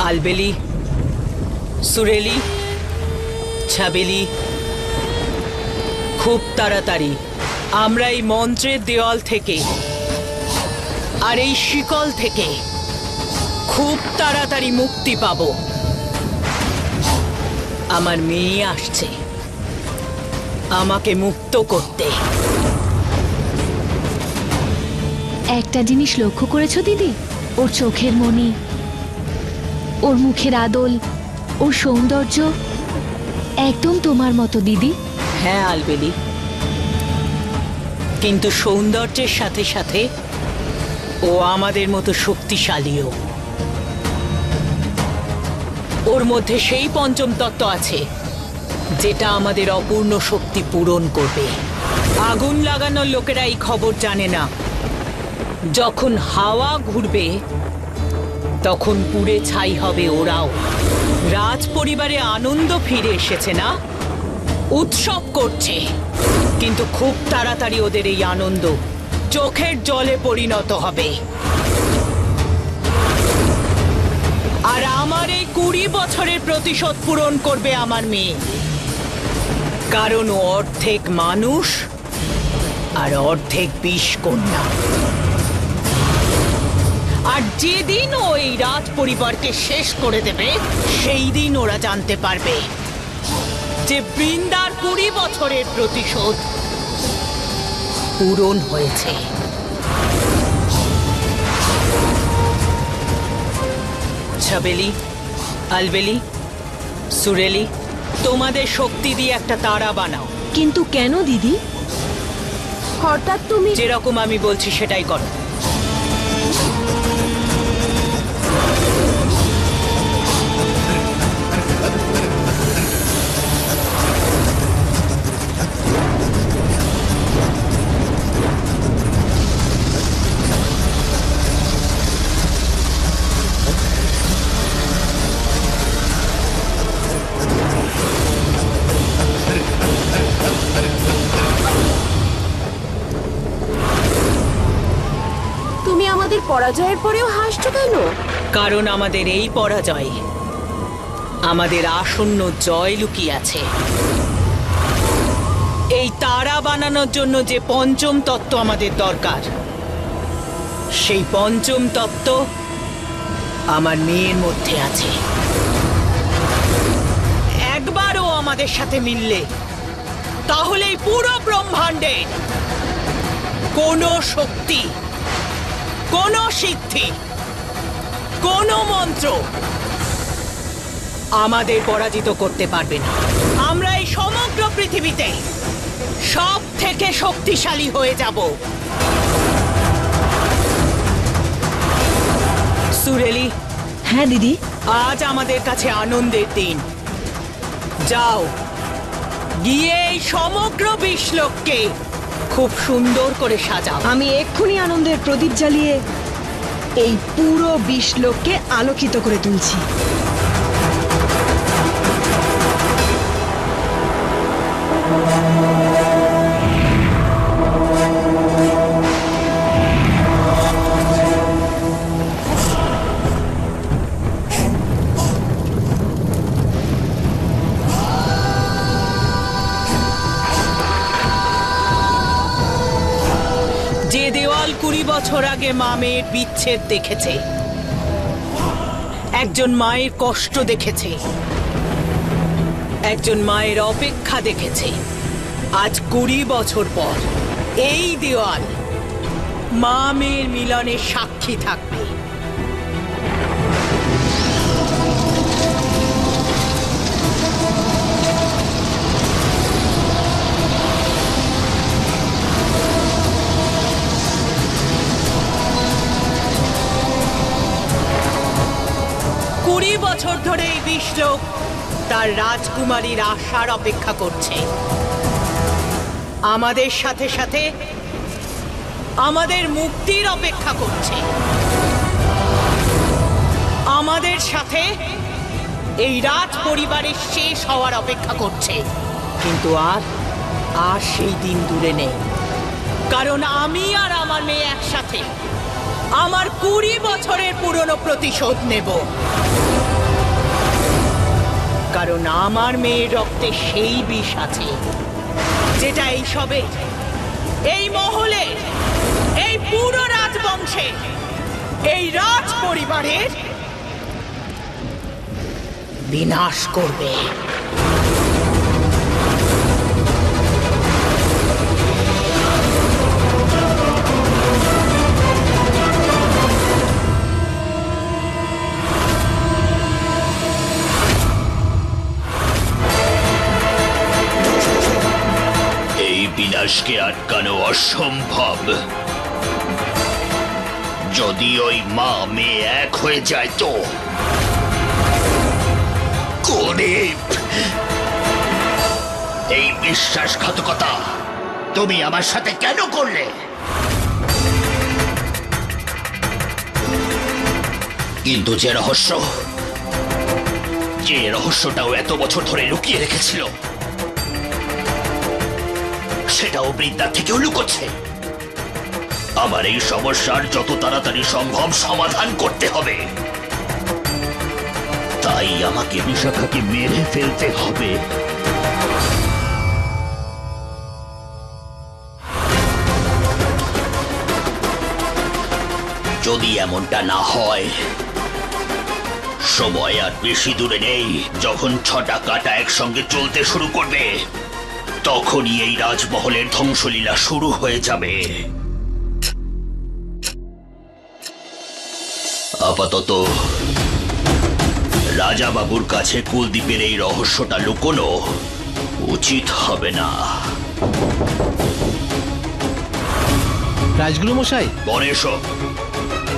আলবেলি, সুরেলি, ছাবেলি, খুব তাড়াতাড়ি আমরা এই মন্ত্রের দেওয়াল থেকে আর এই শিকল থেকে খুব তাড়াতাড়ি মুক্তি পাব। আমার মেয়ে আসছে আমাকে মুক্ত করতে। একটা জিনিস লক্ষ্য করেছো দিদি? ওর চোখের মণি, ওর মুখের আদল, ওর সৌন্দর্য একদম তোমার মতো দিদি। হ্যাঁ আলবেলি, কিন্তু সৌন্দর্যের সাথে সাথে ও আমাদের মতো শক্তিশালীও। ওর মধ্যে সেই পঞ্চম তত্ত্ব আছে যেটা আমাদের অপূর্ণ শক্তি পূরণ করবে। আগুন লাগানোর লোকেরা এই খবর জানে না, যখন হাওয়া ঘুরবে তখন পুড়ে ছাই হবে ওরাও। রাজ পরিবারে আনন্দ ফিরে এসেছে না, উৎসব করছে, কিন্তু খুব তাড়াতাড়ি ওদের এই আনন্দ চোখের জলে পরিণত হবে। আর আমার এই 20 বছরের প্রতিশোধ পূরণ করবে আমার মেয়ে, কারণ ও অর্ধেক মানুষ আর অর্ধেক বিষ কন্যা। আর যেদিন ও এই রাজ পরিবারকে শেষ করে দেবে, সেই দিন ওরা জানতে পারবে যে বৃন্দার 20 বছরের প্রতিশোধ পূরণ হয়েছে। ছাবেলি, আলবেলি, সুরেলি, তোমাদের শক্তি দিয়ে একটা তারা বানাও। কিন্তু কেন দিদি? হঠাৎ তুমি? যেরকম আমি বলছি সেটাই করো। পরাজয়ের পরেও হাসছো কেন? কারণ আমাদের এই পরাজয় আমাদের আসন্ন জয় লুকিয়ে আছে। এই তারা বানানোর জন্য যে পঞ্চম তত্ত্ব আমাদের দরকার, সেই পঞ্চম তত্ত্ব আমার মেয়ের মধ্যে আছে। একবারও আমাদের সাথে মিললে তাহলে এই পুরো ব্রহ্মাণ্ডের কোনো শক্তি, কোনো সিদ্ধি, কোনো মন্ত্র আমাদের পরাজিত করতে পারবে না। আমরা এই সমগ্র পৃথিবীতে সব থেকে শক্তিশালী হয়ে যাব। সুরেলি। হ্যাঁ দিদি। আজ আমাদের কাছে আনন্দের দিন। যাও, গিয়ে এই সমগ্র বিশ্বকে খুব সুন্দর করে সাজাও। আমি এক্ষুনি আনন্দের প্রদীপ জ্বালিয়ে এই পুরো বিশ্বকে আলোকিত করে তুলছি। যে দেওয়াল 20 বছর আগে মা মেয়ের বিচ্ছেদ দেখেছে, একজন মায়ের কষ্ট দেখেছে, একজন মায়ের অপেক্ষা দেখেছে, আজ 20 বছর পর এই দেওয়াল মা মেয়ের মিলনের সাক্ষী থাকবে। বছর ধরে এই বিশ্বক তার রাজকুমারীর আশার অপেক্ষা করছে। আমাদের সাথে সাথে আমাদের মুক্তির অপেক্ষা করছে। আমাদের সাথে এই রাজ পরিবারের শেষ হওয়ার অপেক্ষা করছে। কিন্তু আর সেই দিন দূরে নেই। কারণ আমি আর আমার মেয়ে একসাথে আমার 20 বছরের পুরনো প্রতিশোধ নেব। কারণ আমার মেয়ের রক্তে সেই বিষ আছে যেটা এই সবে, এই মহলে, এই পুরো রাজবংশে, এই রাজ পরিবারের বিনাশ করবে। বিনাশকে আটকানো অসম্ভব। যদি ওই মা মেয়ে এক হয়ে যায় তো করিব, এই বিশ্বাসঘাতকতা তুমি আমার সাথে কেন করলে? কিন্তু যে রহস্যটাও এত বছর ধরে লুকিয়ে রেখেছিল সেটাও বৃদ্ধার থেকেও লুকোচ্ছে। আমার এই সমস্যার যত তাড়াতাড়ি সম্ভব সমাধান করতে হবে। তাই আমাকে বিশাখাকে মেরে ফেলতে হবে। যদি এমনটা না হয়, সময় আর বেশি দূরে নেই। যখন 6টা কাঁটা একসঙ্গে চলতে শুরু করবে তখনই এই রাজমহলের ধ্বংসলীলা শুরু হয়ে যাবে। আপাতত রাজা বাবুর কাছে কুলদীপের এই রহস্যটা লুকোনো উচিত হবে না। রাজগুরু মশাই, পরে এসো।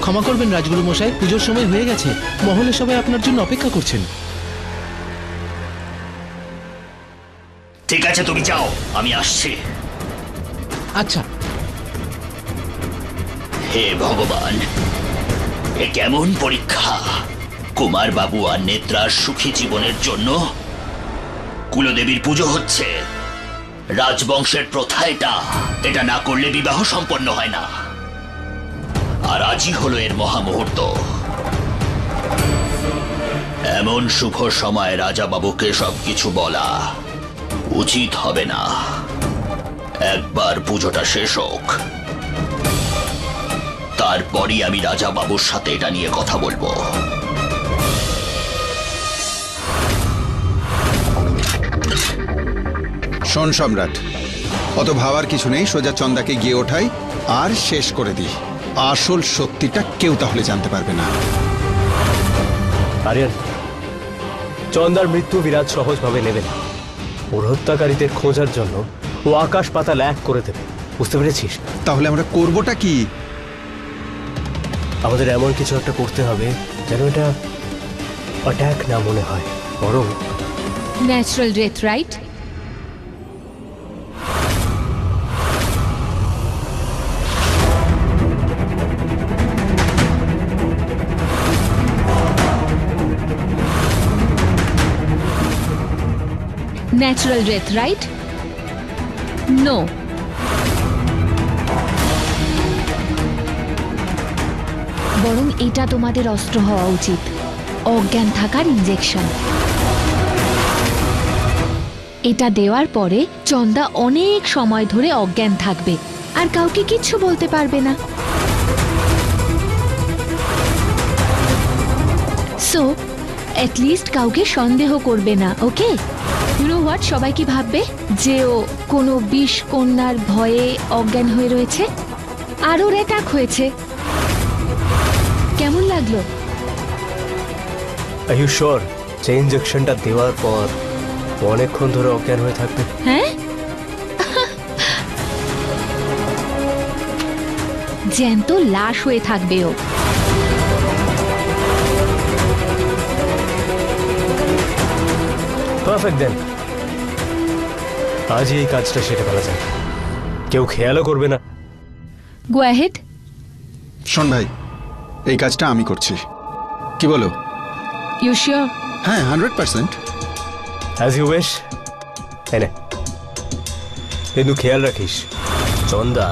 ক্ষমা করবেন রাজগুরু মশাই, পুজোর সময় হয়ে গেছে, মহলে সবাই আপনার জন্য অপেক্ষা করছেন। ঠিক আছে, তুমি যাও, আমি আসছি। আচ্ছা। হে ভগবান, এ কেমন পরীক্ষা! কুমার বাবু আর নেত্রার সুখী জীবনের জন্য কুলদেবীর পুজো হচ্ছে। রাজবংশের প্রথা এটা না করলে বিবাহ সম্পন্ন হয় না। আর আজই হলো এর মহামুহূর্ত। এমন শুভ সময় রাজা বাবুকে সবকিছু বলা উচিত হবে না। একবার পুজোটা শেষ হোক, তারপরই আমি রাজা বাবুর সাথে এটা নিয়ে কথা বলবো। শোন সম্রাট, অত ভাবার কিছু নেই, সোজা চন্দাকে গিয়ে ওঠাই আর শেষ করে দিই। আসল সত্যিটা কেউ তাহলে জানতে পারবে না। আরিয়ান, চন্দার মৃত্যু বিরাট সহজভাবে নেবে না। ওর হত্যাকারীদের খোঁজার জন্য ও আকাশ পাতাল এক করে দেবে, বুঝতে পেরেছিস? তাহলে আমরা করবোটা কি? আমাদের এমন কিছু একটা করতে হবে যেন এটা অ্যাটাক না মনে হয়, বরং natural death, right? Natural death, right? No. বরং এটা তোমাদের অস্ত্র হওয়া উচিত, অজ্ঞান থাকার ইনজেকশন। এটা দেওয়ার পরে চন্দা অনেক সময় ধরে অজ্ঞান থাকবে আর কাউকে কিচ্ছু বলতে পারবে না। সো অ্যাটলিস্ট কাউকে সন্দেহ করবে না, ওকে? ইউ নো হোয়াট, সবাই কি ভাববে? যে ও কোনো বিষ কন্যার ভয়ে অজ্ঞান হয়ে রয়েছে আর ওর অ্যাটাক হয়েছে। কেমন লাগলো? আর ইউ শিওর যে ইনজেকশনটা দেওয়ার পর অনেকক্ষণ ধরে অজ্ঞান হয়ে থাকবে? হ্যাঁ, জ্যান্ত লাশ হয়ে থাকবে ও। পারফেক্ট, দেন আজই এই কাজটা সেরে ফেলা যায়, কেউ খেয়ালও করবে না। Go ahead. শোন ভাই, এই কাজটা আমি করছি, কি বলো? You sure? হ্যাঁ, 100%। As you wish. এনে কিন্তু খেয়াল রাখিস, চন্দা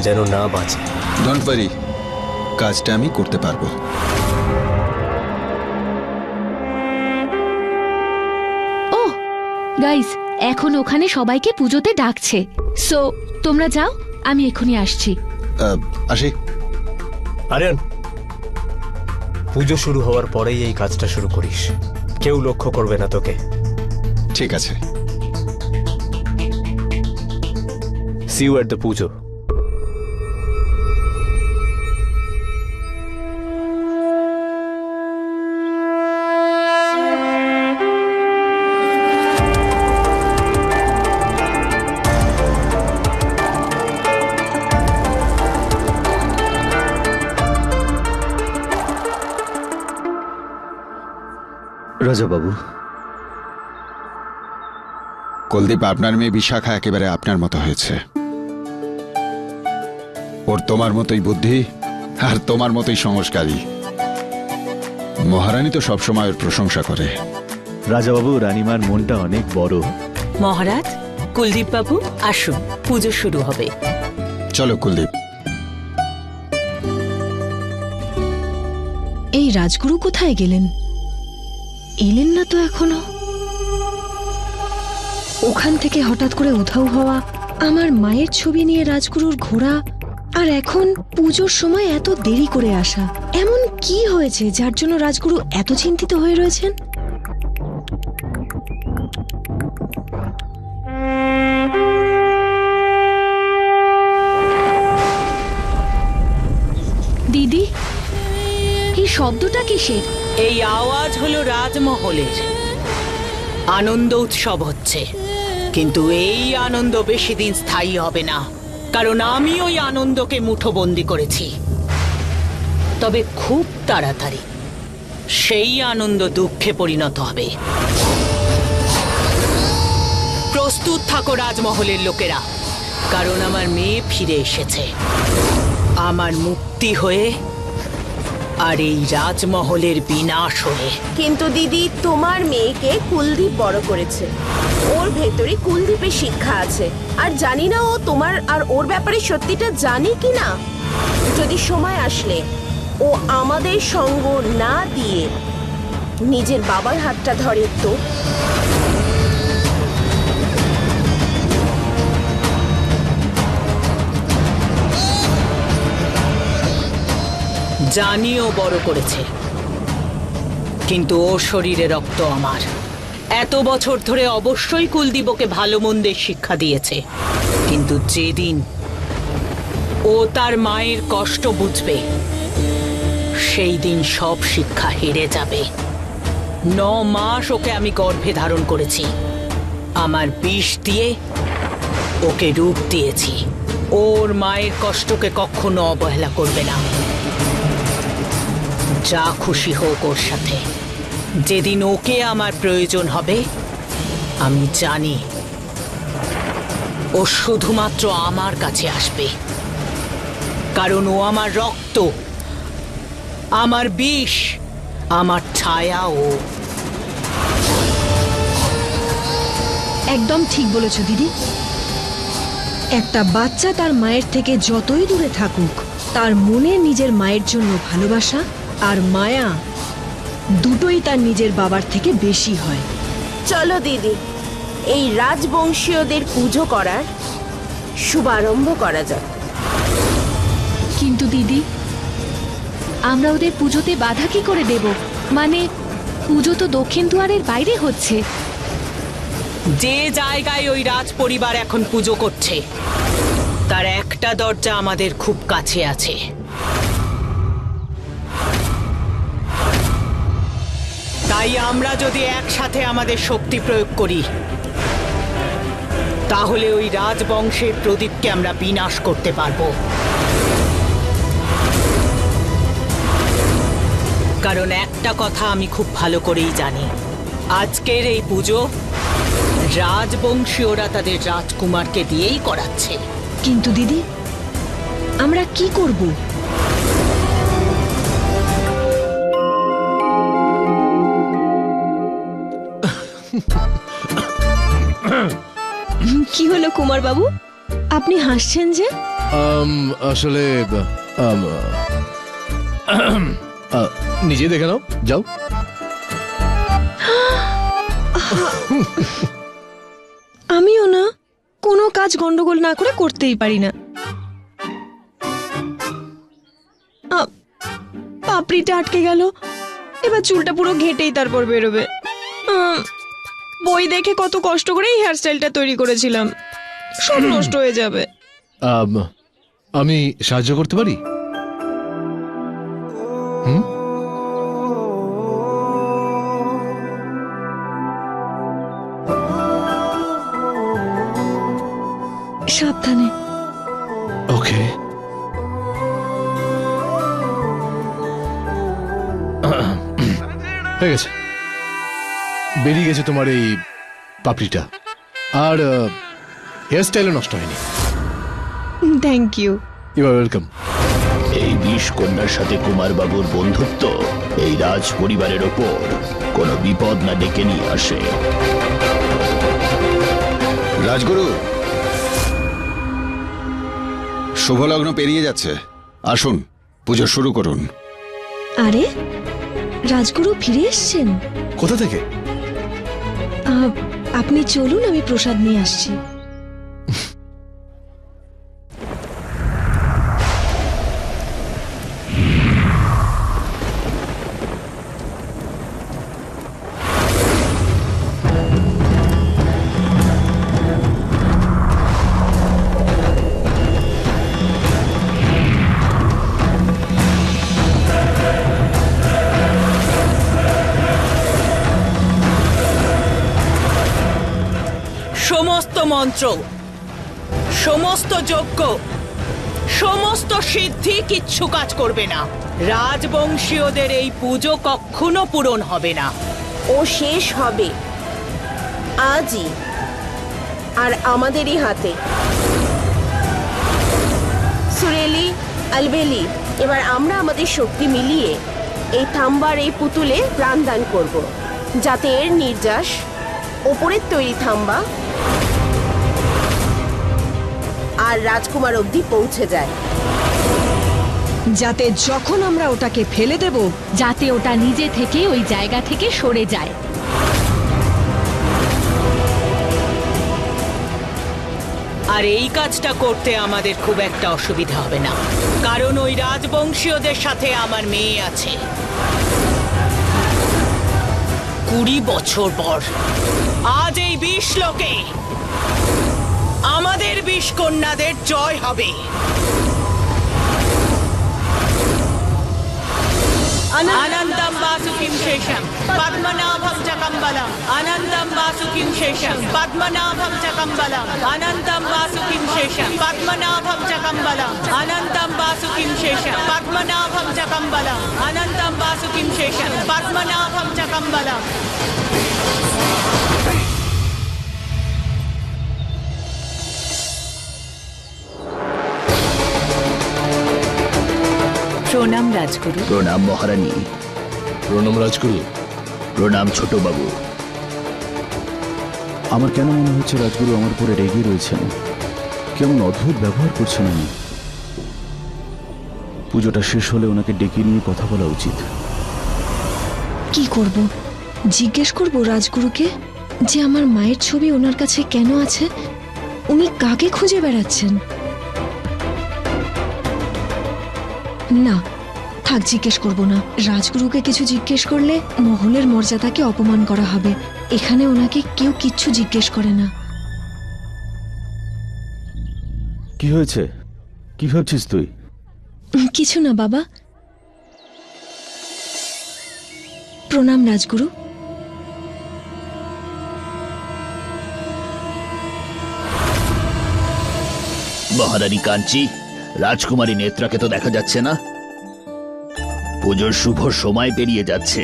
যেন না বাঁচে। ডোন্ট ওয়ারি, কাজটা আমি করতে পারবো। ও গাইস, এখন ওখানে সবাইকে পুজোতে ডাকছে, সো তোমরা যাও, আমি এক্ষুনি আসছি। আসি। আরিয়ান, পুজো শুরু হওয়ার পরেই এই কাজটা শুরু করিস, কেউ লক্ষ্য করবে না তোকে। ঠিক আছে। সি ইউ এট দ্য পুজো। রাজাবাবু, কুলদীপ আপনার মেয়ে বিশাখা একেবারে আপনার মতো হয়েছে। ওর তোমার মতোই বুদ্ধি আর তোমার মতোই সংস্কারী। মহারানী তো সবসময় ওর প্রশংসা করে। রাজাবাবু, রানীমার মনটা অনেক বড়। মহারাজ, কুলদীপ বাবু আসুন, পুজো শুরু হবে। চলো কুলদীপ। এই রাজগুরু কোথায় গেলেন? এলেন না তো এখনো। ওখান থেকে হঠাৎ করে উধাও হওয়া, আমার মায়ের ছবি নিয়ে রাজগুরুর ঘোড়া, আর এখন পুজোর সময় এত দেরি করে আসা। এমন কি হয়েছে যার জন্য রাজগুরু এত চিন্তিত হয়ে রয়েছেন? দিদি, এই শব্দটা কিসের? এই আওয়াজ হলো রাজমহলের। আনন্দ উৎসব হচ্ছে, কিন্তু এই আনন্দ বেশি দিন স্থায়ী হবে না, কারণ আমি ওই আনন্দকে মুঠোবন্দি করেছি। তবে খুব তাড়াতাড়ি সেই আনন্দ দুঃখে পরিণত হবে। প্রস্তুত থাকো রাজমহলের লোকেরা, কারণ আমার মেয়ে ফিরে এসেছে, আমার মুক্তি হয়ে আর এই রাজমহলের বিনাশ হয়ে। কিন্তু দিদি, তোমার মেয়েকে কুলদীপ বড় করেছে, ওর ভেতরে কুলদীপের শিক্ষা আছে। আর জানি না ও তোমার আর ওর ব্যাপারে সত্যিটা জানে কি না। যদি সময় আসলে ও আমাদের সঙ্গ না দিয়ে নিজের বাবার হাতটা ধরে তো। জানিও বড় করেছে, কিন্তু ওর শরীরে রক্ত আমার। এত বছর ধরে অবশ্যই কুলদীপ ওকে ভালো মন্দের শিক্ষা দিয়েছে, কিন্তু যেদিন ও তার মায়ের কষ্ট বুঝবে, সেই দিন সব শিক্ষা হেরে যাবে। 9 মাস ওকে আমি গর্ভে ধারণ করেছি, আমার বিষ দিয়ে ওকে রূপ দিয়েছি। ওর মায়ের কষ্টকে কখনো অবহেলা করবে না। যা খুশি হোক ওর সাথে, যেদিন ওকে আমার প্রয়োজন হবে, আমি জানি ও শুধুমাত্র আমার কাছে আসবে, কারণ ও আমার রক্ত, আমার বিষ, আমার ছায়া। ও একদম ঠিক বলেছ দিদি। একটা বাচ্চা তার মায়ের থেকে যতই দূরে থাকুক, তার মনে নিজের মায়ের জন্য ভালোবাসা আর মায়া দুটোই তার নিজের বাবার থেকে বেশি হয়। চলো দিদি, এই রাজবংশীয়দের পুজো করার শুভারম্ভ করা যাক। কিন্তু দিদি, আমরা ওদের পুজোতে বাধা কি করে দেব? মানে পুজো তো দক্ষিণ দুয়ারের বাইরে হচ্ছে। যে জায়গায় ওই রাজ পরিবার এখন পুজো করছে, তার একটা দরজা আমাদের খুব কাছে আছে। তাই আমরা যদি একসাথে আমাদের শক্তি প্রয়োগ করি, তাহলে ওই রাজবংশের প্রদীপকে আমরা বিনাশ করতে পারবো। কারণ একটা কথা আমি খুব ভালো করেই জানি, আজকের এই পুজো রাজবংশীয়রা তাদের রাজকুমারকে দিয়েই করাচ্ছে। কিন্তু দিদি, আমরা কি করব? কি হলো কুমার বাবু, আপনি হাসছেন যে? আসলে নিজে দেখে নাও, যাও। আমিও না কোনো কাজ গন্ডগোল না করে করতেই পারি না। পাপড়িটা আটকে গেল, এবার চুলটা পুরো ঘেটেই তারপর বেরোবে। বই দেখে কত কষ্ট করে এই হেয়ারস্টাইলটা তৈরি করেছিলাম, সব নষ্ট হয়ে যাবে। আমি সাহায্য করতে পারি? সাবধানে। ওকে। হয়ে গেছে, বেরিয়ে গেছে তোমার এই পাপড়িটা, আর হেয়ার স্টাইলও নষ্ট হয়নি। Thank you. You are welcome. এই 20 কন্যার সাথে কুমার বাবুর বন্ধুত্ব এই রাজ পরিবারের ওপর কোনো বিপদ না ডেকে নিয়ে আসে। রাজগুরু, শুভলগ্ন পেরিয়ে যাচ্ছে, আসুন পুজো শুরু করুন। আরে রাজগুরু ফিরে এসছেন? কোথা থেকে? আপনি চলুন, আমি প্রসাদ নিয়ে আসছি। সমস্ত মন্ত্র, সমস্ত যজ্ঞ, সমস্ত সিদ্ধি কিচ্ছু কাজ করবে না। রাজবংশীয়দের এই পুজো কখনো পূরণ হবে না। ও শেষ হবে আজই, আর আমাদেরই হাতে। সুরেলি, আলবেলি, এবার আমরা আমাদের শক্তি মিলিয়ে এই থাম্বার এই পুতুলে প্রাণদান করব, যাতে এর নির্যাস ওপরের তৈরি থাম্বা আর রাজকুমার অবধি পৌঁছে যায়, যাতে যখন আমরা ওটাকে ফেলে দেব, যাতে ওটা নিজে থেকে ওই জায়গা থেকে সরে যায়। আর এই কাজটা করতে আমাদের খুব একটা অসুবিধা হবে না, কারণ ওই রাজবংশীয়দের সাথে আমার মেয়ে আছে। 20 বছর পর আজ এই 20 লোকে আমাদের 20 কন্যাদের জয় হবে। अनन्तं वासुकिं शेषं पद्मनाभं च कम्बलम् अनन्तं वासुकिं शेषं पद्मनाभं च कम्बलम् अनन्तं वासुकिं शेषं पद्मनाभं च कम्बलम् अनन्तं वासुकिं शेषं पद्मनाभं च कम्बलम् अनन्तं वासुकिं शेषं पद्मनाभं च कम्बलम्। প্রণাম রাজগুরু। প্রণাম মহারানী। প্রণাম রাজগুরু। প্রণাম ছোট বাবু। আমার কেন মনে হচ্ছে রাজগুরু আমার উপরে রেগে রয়েছেন, কেমন অদ্ভুত ব্যবহার করছেন। আমি পুজোটা শেষ হলে ওনাকে ডেকে নিয়ে কথা বলা উচিত। কি করব? জিজ্ঞেস করব রাজগুরুকে যে আমার মায়ের ছবি ওনার কাছে কেন আছে, উনি কাকে খুঁজে বেড়াচ্ছেন। না থাক, জিজ্ঞেস করব না। রাজগুরুকে কিছু জিজ্ঞেস করলে মহলের মর্যাদাকে অপমান করা হবে। এখানে ওনাকে কেউ কিচ্ছু জিজ্ঞেস করে না। কি হয়েছে? কি ভাবছিস তুই? কিছু না বাবা। প্রণাম রাজগুরু। মহারানী কাঞ্চি, রাজকুমারী নেত্রাকে তো দেখা যাচ্ছে না। পুজোর শুভ সময় পেরিয়ে যাচ্ছে।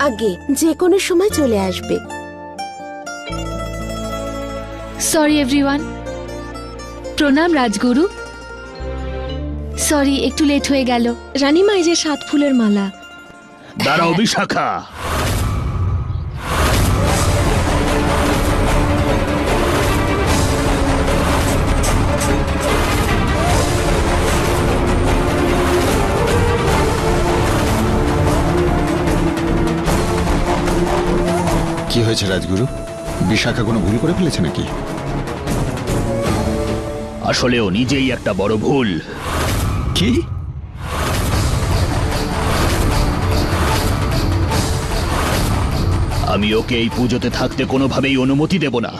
আগে যে কোনো সময় চলে আসবে। Sorry everyone. প্রণাম রাজগুরু। সরি, একটু লেট হয়ে গেল। রানীমা, এই যে 7 ফুলের মালা। দাঁড়াও বিশাখা। কি হয়েছে রাজগুরু? বিশাখা কোনো ভুল করে ফেলেছে নাকি? আসলে ও নিজেই একটা বড় ভুল। কি? আমি ওকে এই পুজোতে থাকতে কোনোভাবেই অনুমতি দেব না।